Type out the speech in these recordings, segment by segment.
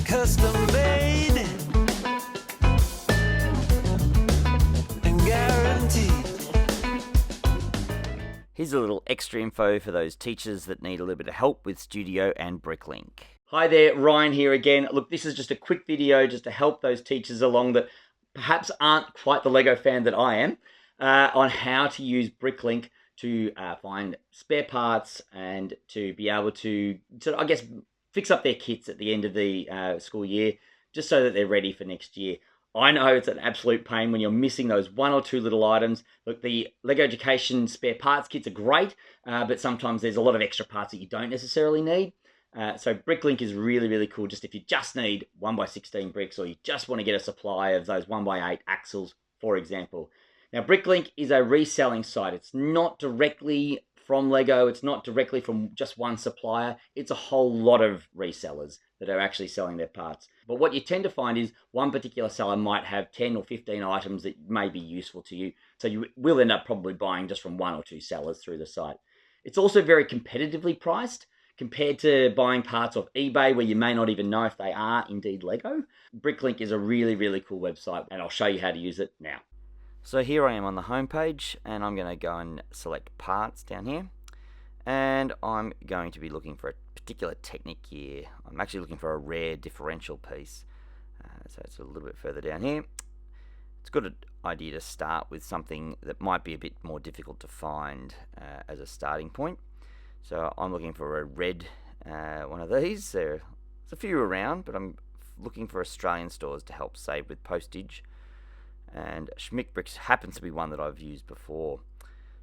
custom made and guaranteed. Here's a little extra info for those teachers that need a little bit of help with Studio and Bricklink. Hi there, Ryan here again. Look, this is just a quick video just to help those teachers along that perhaps aren't quite the LEGO fan that I am, on how to use Bricklink to find spare parts and to be able to, I guess, fix up their kits at the end of the school year, just so that they're ready for next year. I know it's an absolute pain when you're missing those one or two little items. Look, the LEGO Education spare parts kits are great, but sometimes there's a lot of extra parts that you don't necessarily need. So Bricklink is really, really cool just if you just need 1x16 bricks, or you just want to get a supply of those 1x8 axles, for example. Now, Bricklink is a reselling site. It's not directly from LEGO. It's not directly from just one supplier. It's a whole lot of resellers that are actually selling their parts. But what you tend to find is one particular seller might have 10 or 15 items that may be useful to you. So you will end up probably buying just from one or two sellers through the site. It's also very competitively priced compared to buying parts off eBay, where you may not even know if they are indeed LEGO. Bricklink is a really, really cool website, and I'll show you how to use it now. So here I am on the home page, and I'm going to go and select parts down here, and I'm going to be looking for a particular Technic here. I'm actually looking for a rare differential piece, so it's a little bit further down here. It's a good idea to start with something that might be a bit more difficult to find as a starting point. So I'm looking for a red one of these. There's a few around, but I'm looking for Australian stores to help save with postage. And Schmick Bricks happens to be one that I've used before.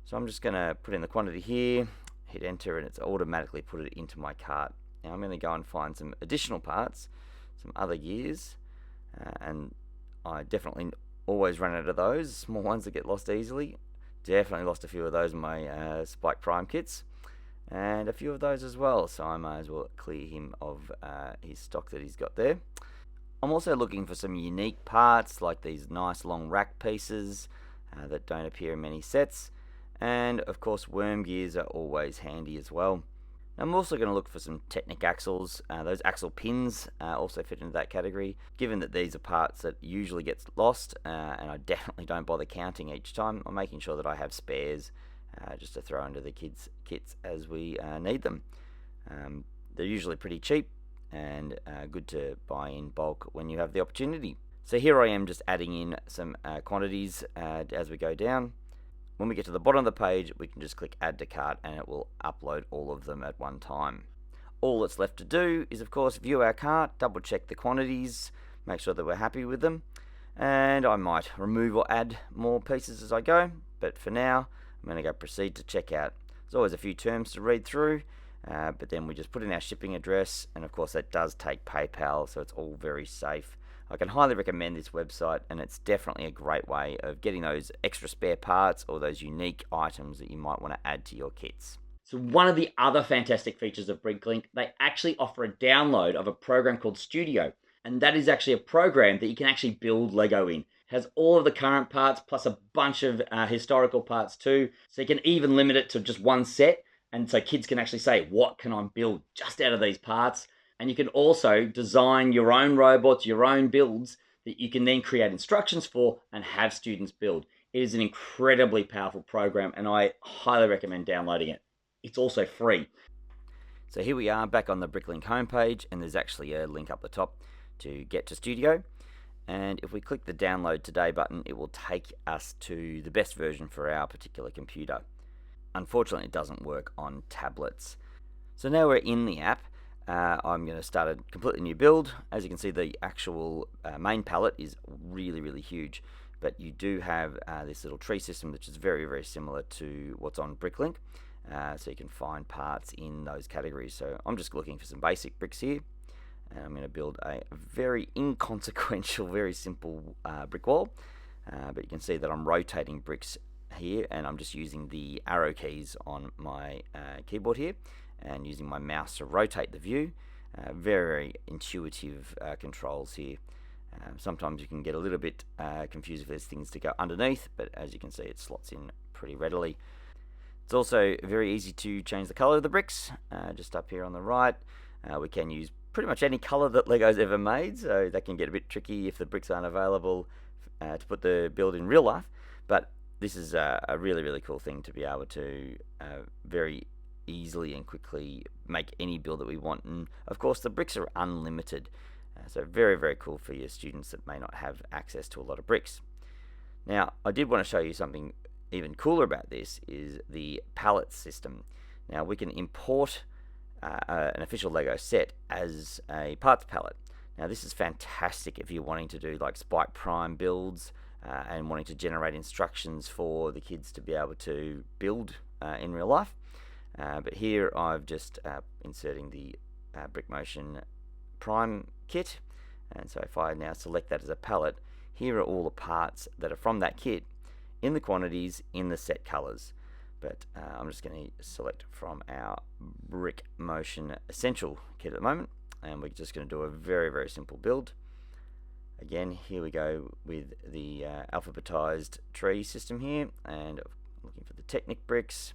So I'm just going to put in the quantity here, hit enter, and it's automatically put it into my cart. Now I'm going to go and find some additional parts, some other gears, and I definitely always run out of those small ones that get lost easily. Definitely lost a few of those in my Spike Prime kits, and a few of those as well, so I might as well clear him of his stock that he's got there. I'm also looking for some unique parts, like these nice long rack pieces that don't appear in many sets, and of course worm gears are always handy as well. I'm also going to look for some Technic axles. Those axle pins also fit into that category. Given that these are parts that usually get lost, and I definitely don't bother counting each time, I'm making sure that I have spares just to throw into the kids' kits as we need them. They're usually pretty cheap and good to buy in bulk when you have the opportunity. So here I am just adding in some quantities as we go down. When we get to the bottom of the page, we can just click add to cart and it will upload all of them at one time. All that's left to do is, of course, view our cart, double check the quantities, make sure that we're happy with them, and I might remove or add more pieces as I go, but for now I'm going to go proceed to checkout. There's always a few terms to read through, but then we just put in our shipping address, and of course that does take PayPal, so it's all very safe. I can highly recommend this website, and it's definitely a great way of getting those extra spare parts or those unique items that you might want to add to your kits. So one of the other fantastic features of Bricklink, they actually offer a download of a program called Studio, and that is actually a program that you can actually build LEGO in. It has all of the current parts plus a bunch of historical parts too, so you can even limit it to just one set, and so kids can actually say, what can I build just out of these parts? And you can also design your own robots, your own builds that you can then create instructions for and have students build. It is an incredibly powerful program, and I highly recommend downloading it. It's also free. So here we are back on the Bricklink homepage, and there's actually a link up the top to get to Studio. And if we click the download today button, it will take us to the best version for our particular computer. Unfortunately, it doesn't work on tablets. So now we're in the app. I'm going to start a completely new build. As you can see, the actual main palette is really, really huge, but you do have this little tree system which is very, very similar to what's on Bricklink, so you can find parts in those categories. So I'm just looking for some basic bricks here, and I'm going to build a very inconsequential, very simple brick wall, but you can see that I'm rotating bricks here, and I'm just using the arrow keys on my keyboard here and using my mouse to rotate the view. Very, very intuitive controls here. Sometimes you can get a little bit confused if there's things to go underneath, but as you can see, it slots in pretty readily. It's also very easy to change the color of the bricks, just up here on the right. We can use pretty much any colour that LEGO's ever made, so that can get a bit tricky if the bricks aren't available to put the build in real life. But this is a really, really cool thing to be able to very easily and quickly make any build that we want. And of course the bricks are unlimited, so very, very cool for your students that may not have access to a lot of bricks. Now I did want to show you something even cooler about this, is the palette system. Now we can import an official LEGO set as a parts palette. Now this is fantastic if you're wanting to do like Spike Prime builds and wanting to generate instructions for the kids to be able to build in real life. But here I've just inserting the BrickMotion Prime kit, and so if I now select that as a palette, here are all the parts that are from that kit in the quantities in the set colors. But I'm just going to select from our BrickMotion Essential kit at the moment, and we're just going to do a very, very simple build. Again, here we go with the alphabetized tree system here, and looking for the Technic bricks,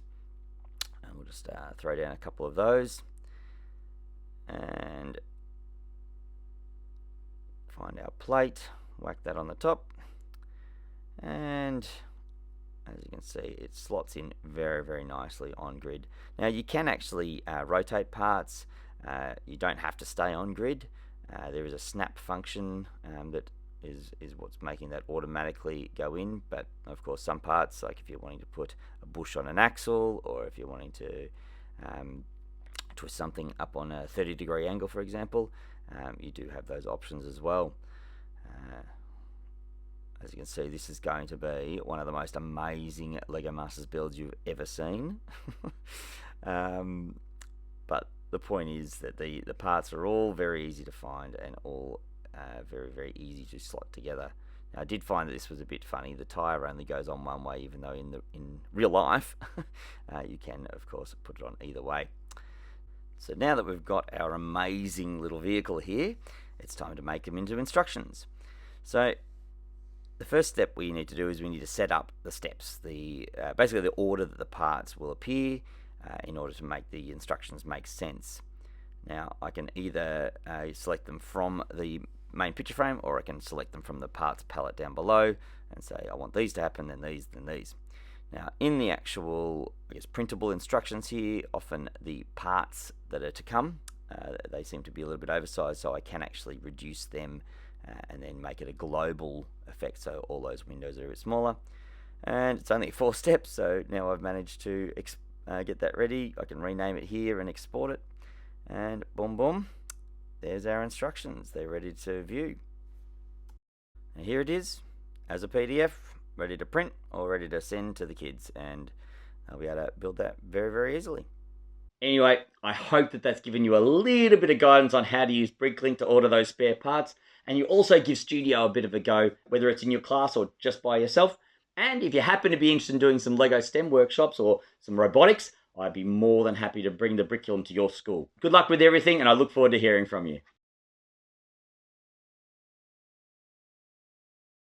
and we'll just throw down a couple of those and find our plate, whack that on the top, and as you can see, it slots in very, very nicely on grid. Now you can actually rotate parts. You don't have to stay on grid. There is a snap function that is what's making that automatically go in. But of course, some parts, like if you're wanting to put a bush on an axle, or if you're wanting to twist something up on a 30-degree angle, for example, you do have those options as well. As you can see, this is going to be one of the most amazing LEGO Masters builds you've ever seen. But the point is that the parts are all very easy to find and all very, very easy to slot together. Now, I did find that this was a bit funny. The tire only goes on one way, even though in real life you can, of course, put it on either way. So now that we've got our amazing little vehicle here, it's time to make them into instructions. So the first step we need to do is we need to set up the steps, basically the order that the parts will appear in order to make the instructions make sense. Now I can either select them from the main picture frame, or I can select them from the parts palette down below and say I want these to happen, then these, then these. Now in the actual, I guess, printable instructions here, often the parts that are to come, they seem to be a little bit oversized, so I can actually reduce them and then make it a global effect, so all those windows are a bit smaller. And it's only 4 steps, so now I've managed to get that ready. I can rename it here and export it, and boom boom, there's our instructions. They're ready to view, and here it is as a PDF, ready to print or ready to send to the kids, and they'll be able to build that very, very easily. Anyway, I hope that that's given you a little bit of guidance on how to use Bricklink to order those spare parts, and you also give Studio a bit of a go, whether it's in your class or just by yourself. And if you happen to be interested in doing some LEGO STEM workshops or some robotics, I'd be more than happy to bring the Brickulum to your school. Good luck with everything, and I look forward to hearing from you.